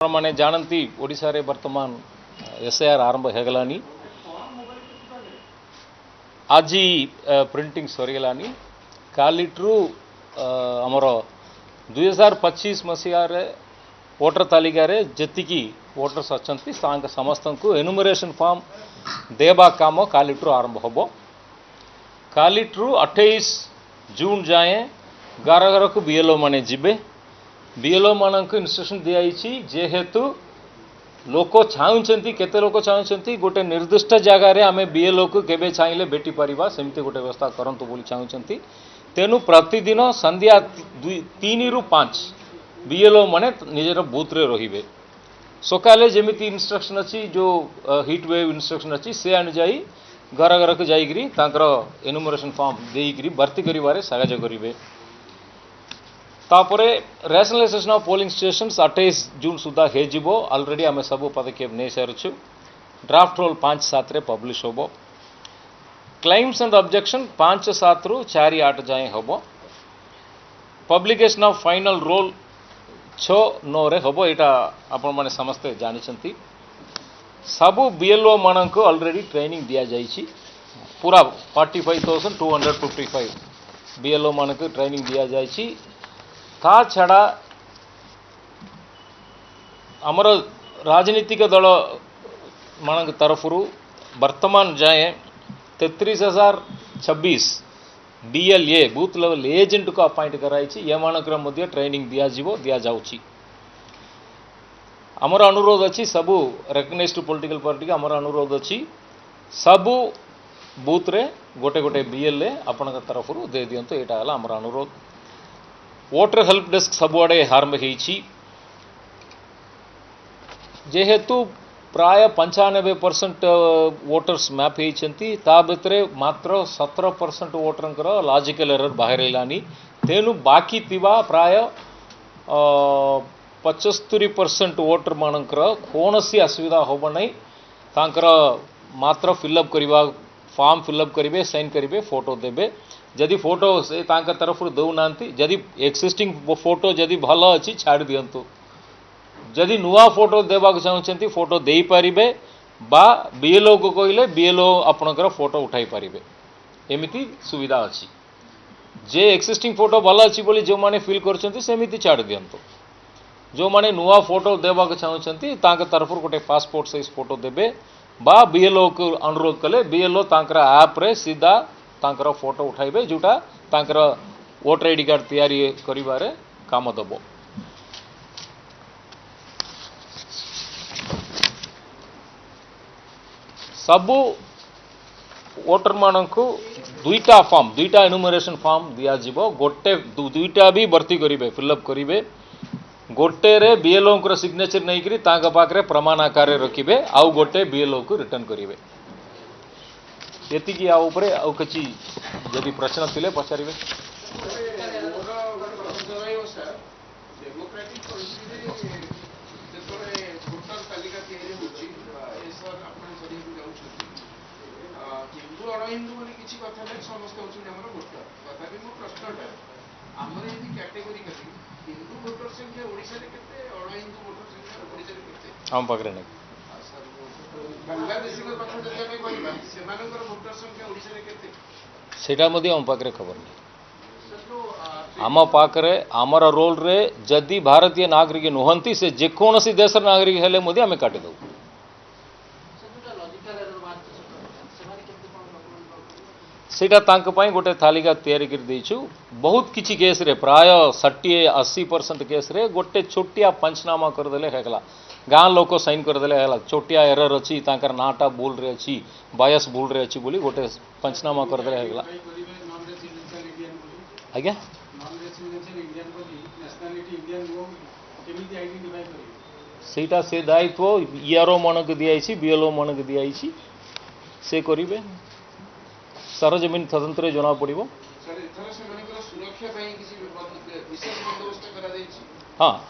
मैंने जानती ओडिशा रे वर्तमान एसआईआर आरंभ हेगलानी आज प्रिंटिंग सरीगलानी कालीठू आमर 2025 मसीह वोटर तालिकार जी वोटर्स अच्छा समस्त को एनुमरेशन फॉर्म देवा काम कालीठू आरंभ हम कालीठू 28 जून जाए घर घर को बीएलओ माने जिबे बीएलओ मानक इंस्ट्रक्शन दिखाई जेहेतु लोक चाहते केते लोक चाहते गोटे निर्दिष्ट जगार आम बीएलओ को केवे चाहिए भेटी पारिबा सेमती गोटे व्यवस्था करंतु बोली चाहते तेणु प्रतिदिन संध्या 3 ରୁ 5 बीएलओ माने निजर बूथ रे रहिबे सकाले जेमिति इंस्ट्रक्शन अच्छी जो हिट वेव इंस्ट्रक्शन अच्छी से अनुजाई घर घर को जाइकरी तांकर एनुमरेशन फॉर्म देइकरी भर्ती करिवारे साहाय्य करिवे तापरे rationalisation of polling stations 28 June सुधा हेजिबो ऑलरेडी आमे सब पदक्षेप नै सारछु ड्राफ्ट रोल 5-7 रे पब्लिश होबो क्लेम्स एंड ऑब्जेक्शन 5-7 रु 4-8 जाए होबो पब्लिकेशन ऑफ फाइनल रोल 6-9 रे होबो एटा आपण माने समस्त जानिछंती सबु बीएलओ मानक ऑलरेडी ट्रेनिंग दिया जाइछि पूरा 45,255 बीएलओ मानक ट्रेनिंग दिया जाइछि ता छड़ा आमर राजनीतिक दल मान तरफ वर्तमान जाए 33,026 बीएलए बूथ लेवल एजेंट को अपॉइंट कराई ये मानकर मध्य ट्रेनिंग दिया जाउछि आमर अनुरोध अच्छी सबू रेकग्नाइज्ड पॉलिटिकल पार्टी आमर अनुरोध अच्छी सबू बूथ रे गोटे गोटे बीएलए आपण तरफ दे दियंतो एटा हला आमर अनुरोध वोटर हेल्प डेस्क सबुआड़े आरंभ होइछि जेहेतु प्राय 95% वोटर्स मैप होइछंती ता भितरे मात्र 17% वोटरंकर लॉजिकल एरर बाहर आइलानी तेनु बाकी थिबा प्राय 75% वोटर मानकर कौनसी असुविधा होब नहीं तांकर मात्र फिलअप करवा फॉर्म फिलअप करेंगे साइन करेंगे फोटो देबे जदि फोटो से तांका तरफ दौना जदि एक्सिस्टिंग फोटो जदि भल अच्छी छाड़ दिंतु जदि नुआ फोटो देवा चाहते फोटो दे पारे बा बीएलओ को कहले बीएलओ आपणकर फोटो उठाई पारे एमती सुविधा अच्छी जे एक्सिस्टिंग फोटो भल अच्छी बोली जो माने फिल करमती छाड़ दिंतु जो माने नुआ फोटो देवा चाहते तरफ गोटे पासपोर्ट साइज फोटो देबे बा बीएलओ को अनुरोध कले बीएलओ तांकर ऐप रे सीधा तांकर फोटो उठाइबे जोटा तांकर वोटर आईडी कार्ड तैयारी करिबारे काम दबो सबु वोटर मानकु दुईटा एनुमरेशन फॉर्म दिया जिवो गोटे दुईटा भी भर्ती करिवे फिलअप करिवे गोटे रे बीएलओ को सिग्नेचर नहीं करी तांका पाखरे प्रमाण आकार रखिबे आउ गोटे बीएलओ को रिटर्न करिवे एतिकी आ ऊपरे आउ कछि जदि प्रश्न थिले पचारिबे हम पाखरे नहीं सेटा मध्य हम पाखरे खबर नहीं आम पाखरे आमर रोल रे जदि भारतीय नागरिक नुहंती से जेकोसी देश नागरिक हेले मध्य आम काटी दउ सेटा तांक पई गोटे तालिका तैयारी कर देइछु बहुत किछि केस रे प्राय 60-80% केस रे गोटे छोटिया पंचनामा कर देले हेगला गाँ लोक साइन करदे है छोटिया एरर अच्छी तांकर नाटा भूल रे अच्छी बायस भूल रे अच्छी बोली गोटे पंचनामा करदे है आज्ञा सेटा से दायित्व ईआरओ मानक दिखाई बीएलओ मानक दिखाई से करिवे सरजमीन तदंतर जना पड़ो हाँ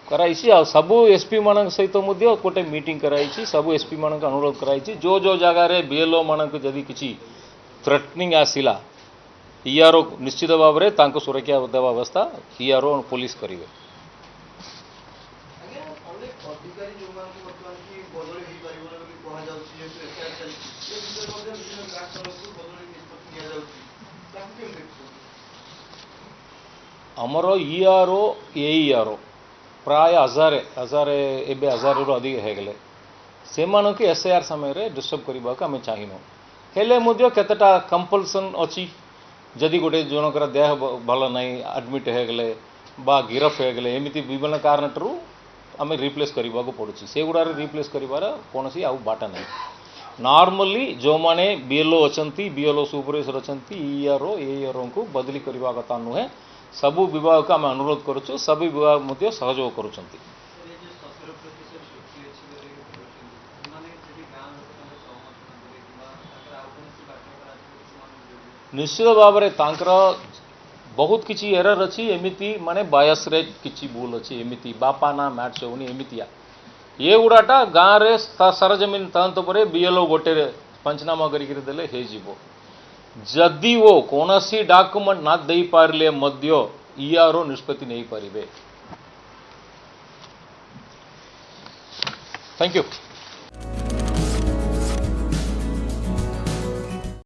कराई सबू एसपी मान सहित गोटे मीटिंग कराई सबू एसपी मान अनुरोध कराई जो जो जगार बीएलओ मान जदि किसी थ्रेटनिंग आसला ईआरओ निश्चित भाव में सुरक्षा देवा व्यवस्था ईआरओ पुलिस करेंगे। आमर ईआरओ एईआरओ प्राय हजारे एबे हजारू अधिक होगले से एसआईआर समय डिस्टर्ब करने को आम चाहूँ हेले केतटा कंपल्सन अच्छी जदि गोटे जनकर देह भल ना आडमिट होगले बा गिरफ होगले एमती विभिन्न कारण आम रिप्लेस करने को पड़ुछि से गुड़ा रिप्लेस कर कौन आउ बाटा नहीं नॉर्मली जो मैंने बीएलओ अच्छा बीएलओ सुपरवाइजर अच्छा ईआरओ एईआरओ को बदली करने कथा नुहे सबू विभाग को आम अनुरोध करुँ सब विभाग सहयोग करुँच निश्चित भाव में बहुत किसी एरर अच्छी एमती माने बायस रेट किसी भूल अच्छी एमती बापा ना मैच होनी एमतिया ये गुड़ाटा गाँव रे सरजमीन तंत पर बीएलओ गोटे पंचनामा करदेले जदि वो कौन सी डॉक्यूमेंट ना दे पारे मध्य ईआरओ निष्पत्ति नहीं पारे। Thank you.